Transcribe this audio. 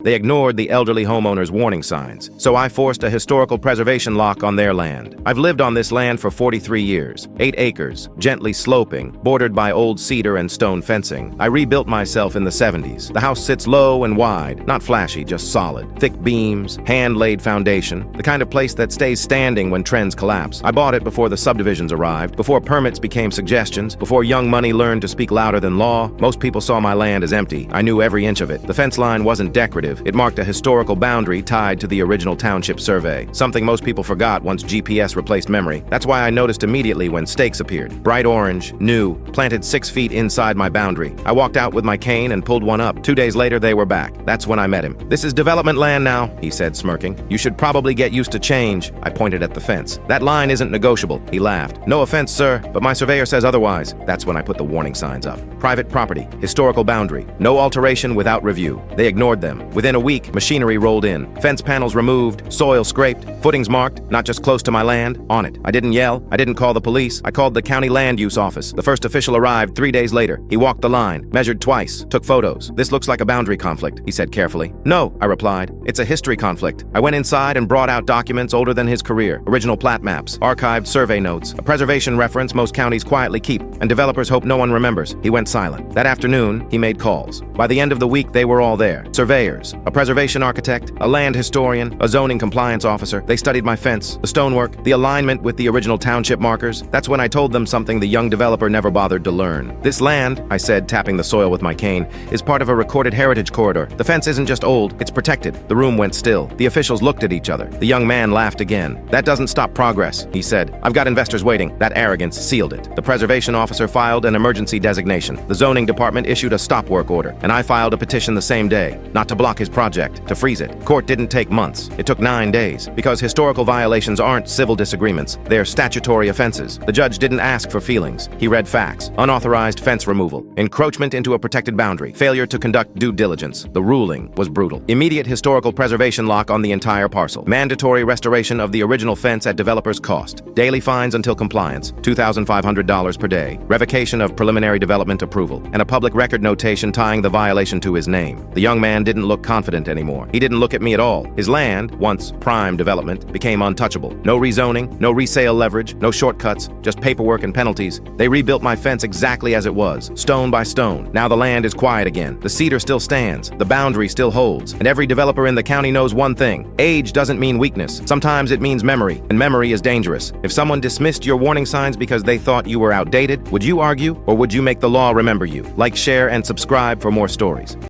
They ignored the elderly homeowner's warning signs, so I forced a historical preservation lock on their land. I've lived on this land for 43 years, 8 acres, gently sloping, bordered by old cedar and stone fencing. I rebuilt myself in the 70s. The house sits low and wide, not flashy, just solid. Thick beams, hand-laid foundation, the kind of place that stays standing when trends collapse. I bought it before the subdivisions arrived, before permits became suggestions, before young money learned to speak louder than law. Most people saw my land as empty. I knew every inch of it. The fence line wasn't decorative. It marked a historical boundary tied to the original township survey, something most people forgot once GPS replaced memory. That's why I noticed immediately when stakes appeared. Bright orange, new, planted 6 feet inside my boundary. I walked out with my cane and pulled one up. 2 days later, they were back. That's when I met him. "This is development land now," he said, smirking. "You should probably get used to change." I pointed at the fence. "That line isn't negotiable." He laughed. "No offense, sir, but my surveyor says otherwise." That's when I put the warning signs up. Private property, historical boundary, no alteration without review. They ignored them. Within a week, machinery rolled in. Fence panels removed, soil scraped, footings marked, not just close to my land, on it. I didn't yell. I didn't call the police. I called the county land use office. The first official arrived 3 days later. He walked the line, measured twice, took photos. "This looks like a boundary conflict," he said carefully. "No," I replied. "It's a history conflict." I went inside and brought out documents older than his career. Original plat maps, archived survey notes, a preservation reference most counties quietly keep, and developers hope no one remembers. He went silent. That afternoon, he made calls. By the end of the week, they were all there. Surveyors, a preservation architect, a land historian, a zoning compliance officer. They studied my fence, the stonework, the alignment with the original township markers. That's when I told them something the young developer never bothered to learn. "This land," I said, tapping the soil with my cane, "is part of a recorded heritage corridor. The fence isn't just old, it's protected." The room went still. The officials looked at each other. The young man laughed again. "That doesn't stop progress," he said. "I've got investors waiting." That arrogance sealed it. The preservation officer filed an emergency designation. The zoning department issued a stop work order, and I filed a petition the same day, not to block his project, to freeze it. Court didn't take months. It took 9 days, because historical violations aren't civil disagreements. They're statutory offenses. The judge didn't ask for feelings. He read facts. Unauthorized fence removal, encroachment into a protected boundary, failure to conduct due diligence. The ruling was brutal. Immediate historical preservation lock on the entire parcel. Mandatory restoration of the original fence at developer's cost. Daily fines until compliance, $2,500 per day. Revocation of preliminary development approval, and a public record notation tying the violation to his name. The young man didn't look confident anymore. He didn't look at me at all. His land, once prime development, became untouchable. No rezoning, no resale leverage, no shortcuts, just paperwork and penalties. They rebuilt my fence exactly as it was, stone by stone. Now the land is quiet again. The cedar still stands. The boundary still holds. And every developer in the county knows one thing. Age doesn't mean weakness. Sometimes it means memory, and memory is dangerous. If someone dismissed your warning signs because they thought you were outdated, would you argue, or would you make the law remember you? Like, share, and subscribe for more stories.